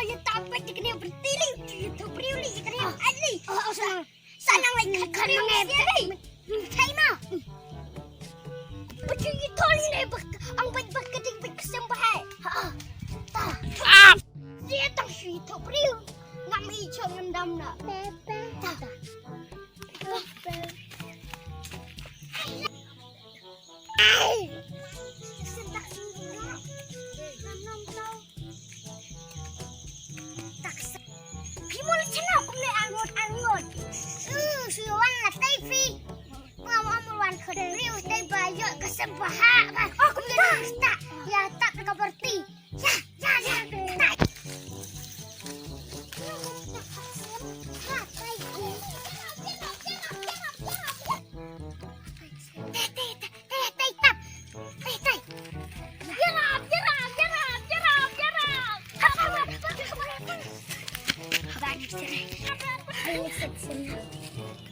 Yang tampil dia kena berdiri. Itu priuli dia kena asli. Sana lagi kena mengepek. China. Macam itu ni ang baik-baik kesembahan. Dia tak itu priu. Nak mencuri ngendam nak. Kesembahan. Aku tak. Ya tak berarti. Ya. Tak. Jarab.